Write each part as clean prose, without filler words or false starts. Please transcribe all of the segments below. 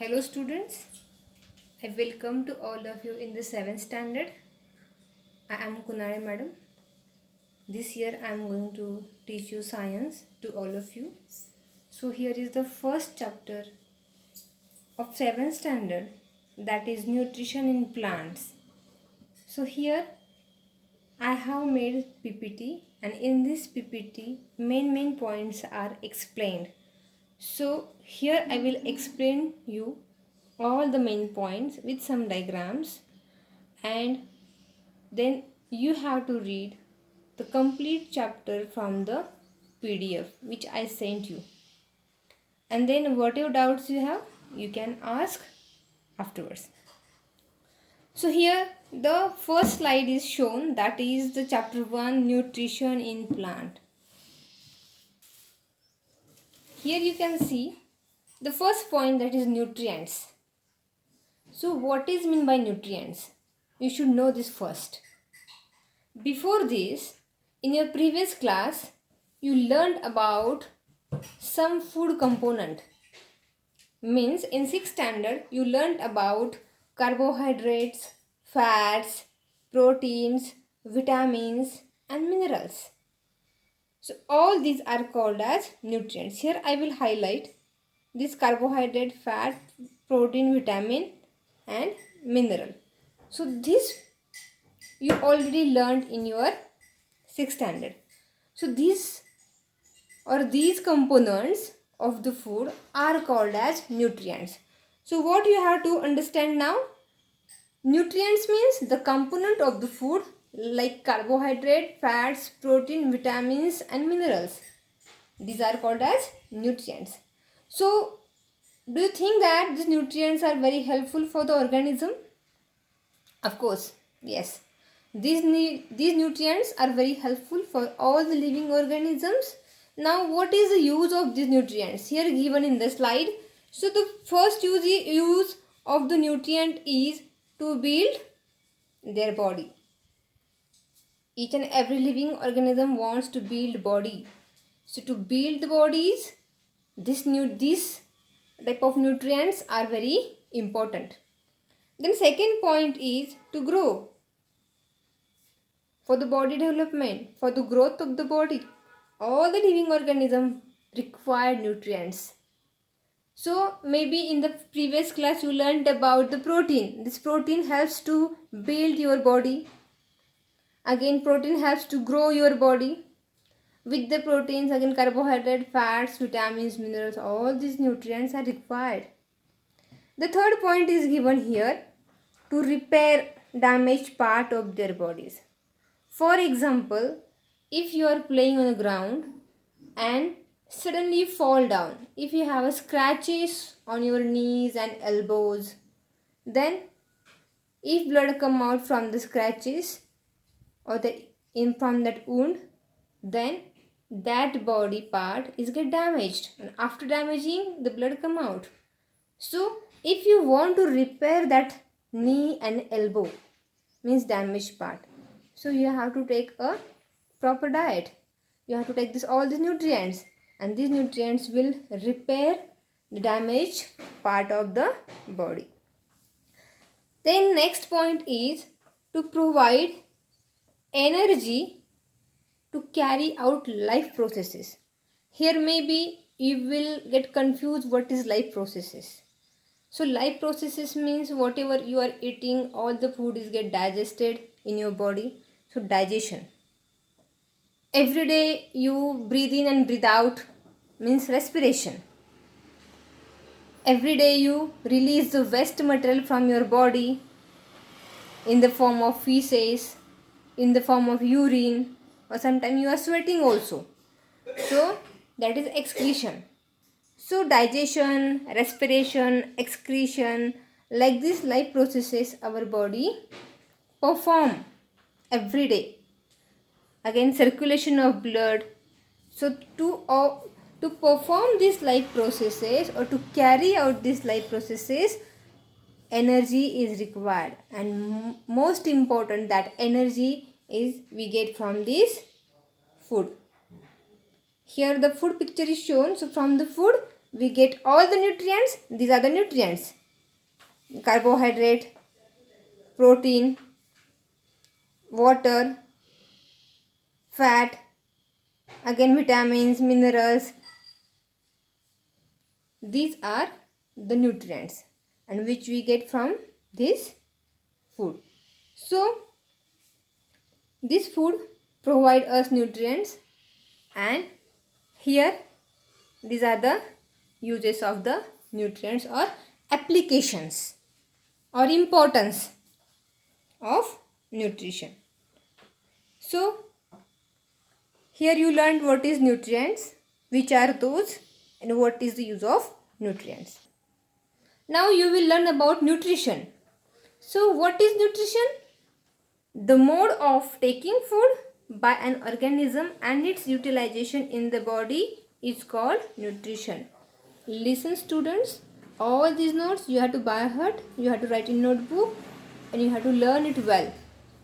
Hello students, I welcome to all of you in the 7th standard. I am Kunale madam. This year I am going to teach you science to all of you. So here is the first chapter of 7th standard, that is nutrition in plants. So here I have made PPT, and in this PPT main points are explained. So here I will explain you all the main points with some diagrams, and then you have to read the complete chapter from the PDF which I sent you. And then whatever doubts you have, you can ask afterwards. So here the first slide is shown, that is the chapter 1, nutrition in plant. Here you can see the first point, that is nutrients. So what is meant by nutrients? You should know this first. Before this, in your previous class, you learned about some food component. Means in 6th standard, you learned about carbohydrates, fats, proteins, vitamins and minerals. So all these are called as nutrients. Here I will highlight this carbohydrate, fat, protein, vitamin and mineral. So this you already learned in your 6th standard. So these components of the food are called as nutrients. So what you have to understand now? Nutrients means the component of the food like carbohydrate, fats, protein, vitamins and minerals. These are called as nutrients. So do you think that these nutrients are very helpful for the organism? Of course, yes. These nutrients are very helpful for all the living organisms. Now what is the use of these nutrients? Here given in the slide. So the first use of the nutrient is to build their body. Each and every living organism wants to build body. So to build the bodies, this type of nutrients are very important. Then second point is to grow. For the body development, for the growth of the body, all the living organisms require nutrients. So maybe in the previous class you learned about the protein. This protein helps to build your body. Again, protein helps to grow your body. With the proteins, again carbohydrate, fats, vitamins, minerals, all these nutrients are required. The third point is given here, to repair damaged part of their bodies. For example, if you are playing on the ground and suddenly fall down, if you have scratches on your knees and elbows, then if blood come out from the scratches or from that wound, then that body part is get damaged, and after damaging the blood come out. So if you want to repair that knee and elbow, means damaged part, so you have to take a proper diet. You have to take all these nutrients, and these nutrients will repair the damaged part of the body. Then next point is to provide energy to carry out life processes. Here maybe you will get confused what is life processes. So life processes means whatever you are eating, all the food is get digested in your body. So digestion. Every day you breathe in and breathe out, means respiration. Every day you release the waste material from your body in the form of feces, in the form of urine, or sometimes you are sweating also. So that is excretion. So digestion, respiration, excretion, like these life processes our body perform every day. Again, circulation of blood. So to perform these life processes, or to carry out these life processes, energy is required, and most important, that energy is we get from this food. Here the food picture is shown. So from the food we get all the nutrients. These are the nutrients: carbohydrate, protein, water, fat, again vitamins, minerals. These are the nutrients and which we get from this food. So this food provide us nutrients, and here these are the uses of the nutrients or applications or importance of nutrition. So here you learned what is nutrients, which are those, and what is the use of nutrients. Now you will learn about nutrition. So what is nutrition? The mode of taking food by an organism and its utilization in the body is called nutrition. Listen students, all these notes you have to by heart, you have to write in notebook, and you have to learn it well.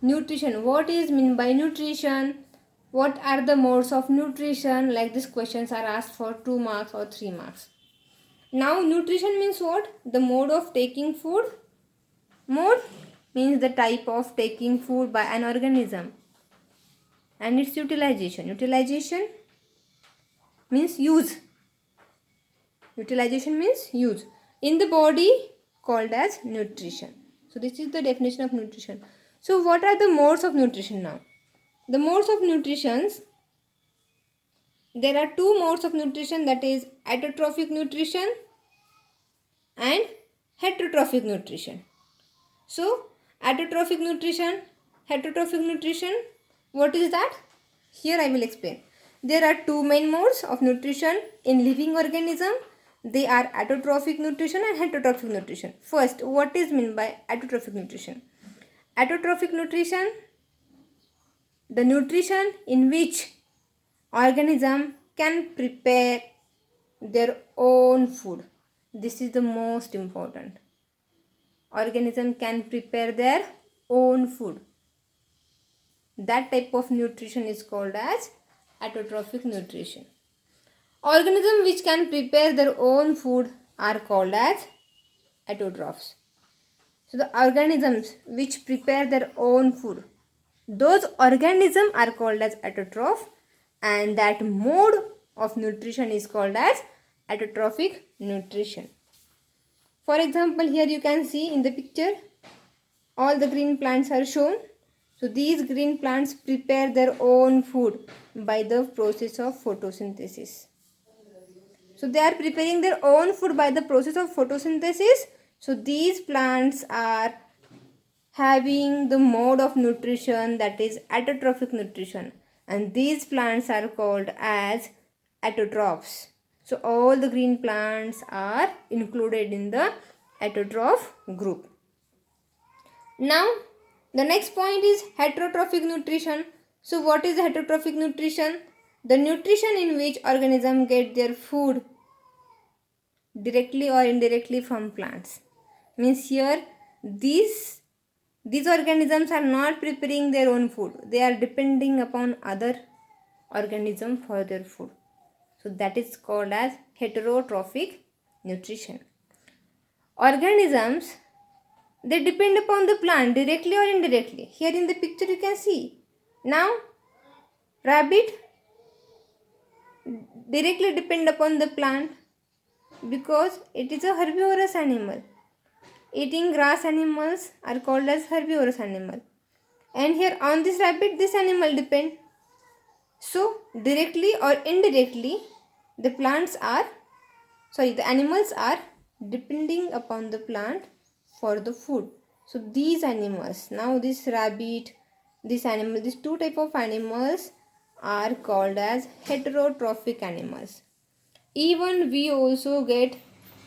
Nutrition, what is meant by nutrition? What are the modes of nutrition? Like these questions are asked for 2 marks or 3 marks. Now nutrition means what? The mode of taking food. Mode means the type of taking food by an organism and its utilization. Utilization means use. Utilization means use in the body, called as nutrition. So this is the definition of nutrition. So what are the modes of nutrition now? The modes of nutrition, there are 2 modes of nutrition, that is autotrophic nutrition and heterotrophic nutrition. So autotrophic nutrition, heterotrophic nutrition, what is that? Here I will explain. There are 2 main modes of nutrition in living organism. They are autotrophic nutrition and heterotrophic nutrition. First, what is meant by autotrophic nutrition? Autotrophic nutrition, the nutrition in which organism can prepare their own food. This is the most important. Organism can prepare their own food. That type of nutrition is called as autotrophic nutrition. Organisms which can prepare their own food are called as autotrophs. So the organisms which prepare their own food, those organisms are called as autotroph, and that mode of nutrition is called as autotrophic nutrition. For example, here you can see in the picture all the green plants are shown. So these green plants prepare their own food by the process of photosynthesis. So they are preparing their own food by the process of photosynthesis. So these plants are having the mode of nutrition, that is autotrophic nutrition, and these plants are called as autotrophs. So all the green plants are included in the autotroph group. Now the next point is heterotrophic nutrition. So what is heterotrophic nutrition? The nutrition in which organisms get their food directly or indirectly from plants. Means here these organisms are not preparing their own food. They are depending upon other organisms for their food. So that is called as heterotrophic nutrition. Organisms, they depend upon the plant directly or indirectly. Here in the picture you can see. Now rabbit directly depend upon the plant because it is a herbivorous animal. Eating grass animals are called as herbivorous animal. And here on this rabbit, this animal depend. So directly or indirectly, the animals are depending upon the plant for the food. So these animals, now this rabbit, this animal, these 2 type of animals are called as heterotrophic animals. Even we also get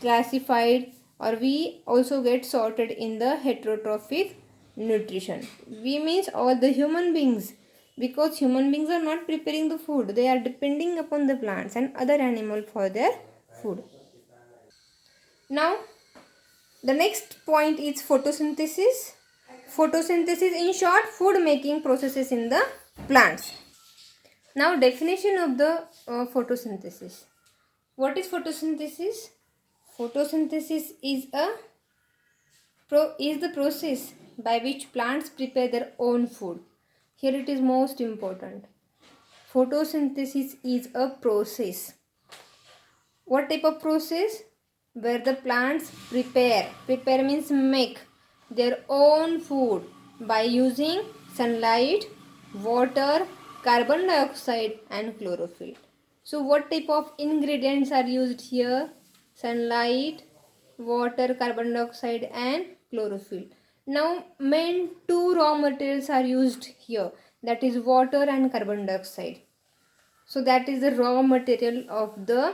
classified, or we also get sorted in the heterotrophic nutrition. We means all the human beings, because human beings are not preparing the food. They are depending upon the plants and other animals for their food. Now the next point is photosynthesis. Photosynthesis, in short, food making processes in the plants. Now definition of the photosynthesis. What is photosynthesis? Photosynthesis is the process by which plants prepare their own food. Here it is most important. Photosynthesis is a process. What type of process? Where the plants prepare means make their own food by using sunlight, water, carbon dioxide and chlorophyll. So what type of ingredients are used here? Sunlight, water, carbon dioxide and chlorophyll. Now main two raw materials are used here, that is water and carbon dioxide. So that is the raw material of the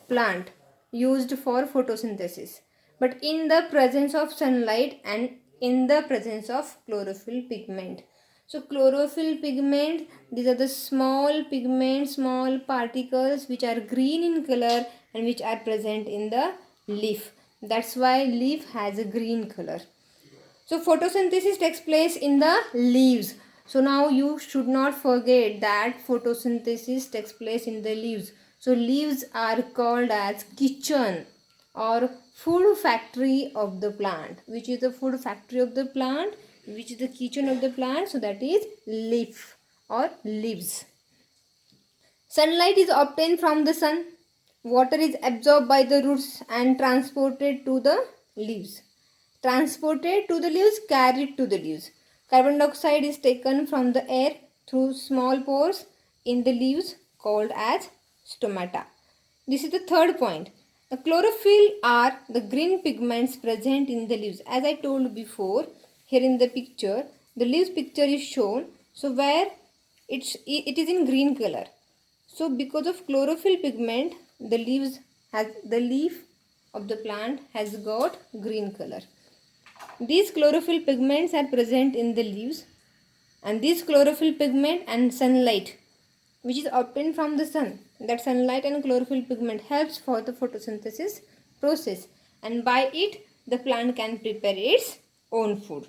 plant used for photosynthesis. But in the presence of sunlight and in the presence of chlorophyll pigment. So chlorophyll pigment, these are the small pigments, small particles which are green in color and which are present in the leaf. That's why leaf has a green color. So photosynthesis takes place in the leaves. So now you should not forget that photosynthesis takes place in the leaves. So leaves are called as kitchen or food factory of the plant. Which is the food factory of the plant? Which is the kitchen of the plant? So that is leaf or leaves. Sunlight is obtained from the sun. Water is absorbed by the roots and transported to the leaves. Transported to the leaves, carried to the leaves. Carbon dioxide is taken from the air through small pores in the leaves called as stomata. This is the third point. The chlorophyll are the green pigments present in the leaves. As I told before, here in the picture, the leaves picture is shown. So where it is in green color. So because of chlorophyll pigment, the leaf of the plant has got green color. These chlorophyll pigments are present in the leaves, and this chlorophyll pigment and sunlight which is obtained from the sun, that sunlight and chlorophyll pigment helps for the photosynthesis process, and by it the plant can prepare its own food.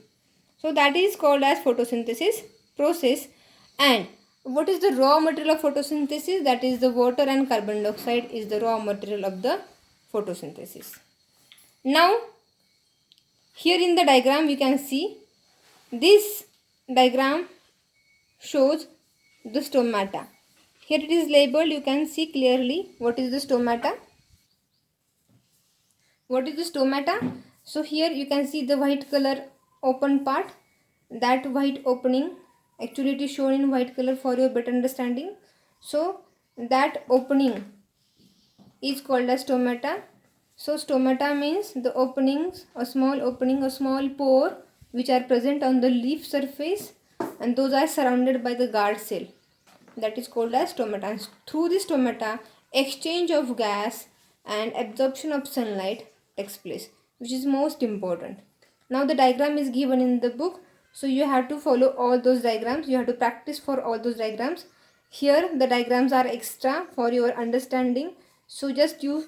So that is called as photosynthesis process. And what is the raw material of photosynthesis? That is the water and carbon dioxide is the raw material of the photosynthesis. Now here in the diagram we can see, this diagram shows the stomata. Here it is labeled, you can see clearly what is the stomata. What is the stomata? So here you can see the white color open part. That white opening, actually it is shown in white color for your better understanding. So that opening is called as stomata. So stomata means the openings, a small pore which are present on the leaf surface, and those are surrounded by the guard cell. That is called as stomata. And through this stomata, exchange of gas and absorption of sunlight takes place, which is most important. Now the diagram is given in the book, so you have to follow all those diagrams. You have to practice for all those diagrams. Here the diagrams are extra for your understanding, so just you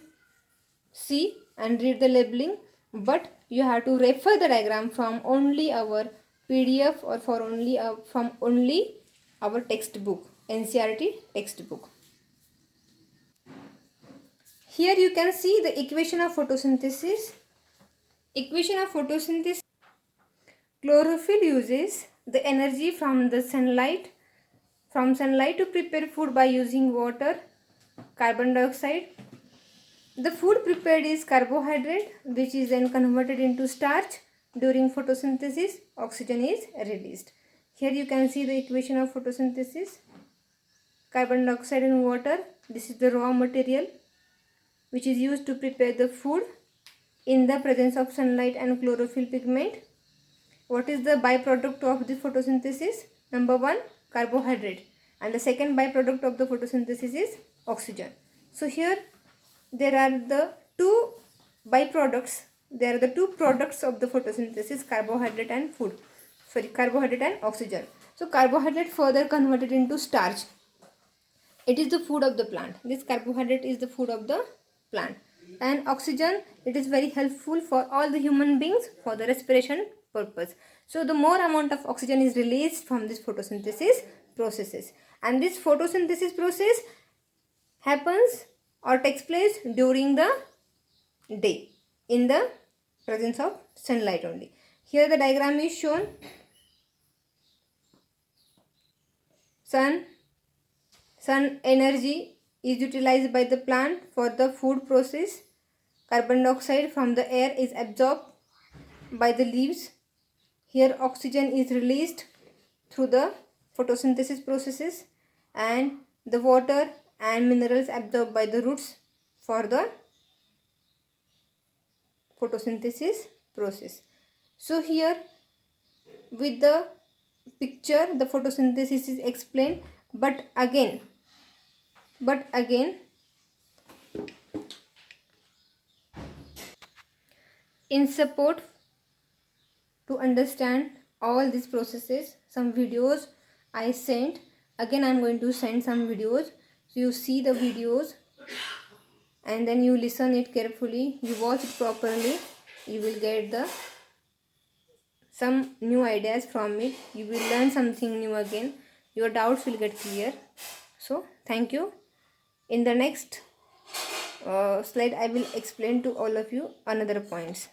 see and read the labeling, but you have to refer the diagram from only our PDF or from only our textbook, NCERT textbook. Here you can see the equation of photosynthesis. Equation of photosynthesis. Chlorophyll uses the energy from sunlight to prepare food by using water, carbon dioxide. The food prepared is carbohydrate, which is then converted into starch. During photosynthesis, oxygen is released. Here you can see the equation of photosynthesis. Carbon dioxide and water. This is the raw material which is used to prepare the food in the presence of sunlight and chlorophyll pigment. What is the byproduct of the photosynthesis? Number 1, carbohydrate, and the second byproduct of the photosynthesis is oxygen. So here there are the two byproducts. There are the two products of the photosynthesis, carbohydrate and carbohydrate and oxygen. So carbohydrate further converted into starch. It is the food of the plant. This carbohydrate is the food of the plant. And oxygen, it is very helpful for all the human beings for the respiration purpose. So the more amount of oxygen is released from this photosynthesis processes. And this photosynthesis process happens or takes place during the day in the presence of sunlight only. Here the diagram is shown. Sun energy is utilized by the plant for the food process. Carbon dioxide from the air is absorbed by the leaves. Here oxygen is released through the photosynthesis processes, and the water and minerals absorbed by the roots for the photosynthesis process. So here with the picture the photosynthesis is explained, but again in support to understand all these processes, some videos I sent. Again I'm going to send some videos, so you see the videos and then you listen it carefully, you watch it properly, you will get the some new ideas from it, you will learn something new again, your doubts will get clear. So thank you. In the next slide I will explain to all of you another points.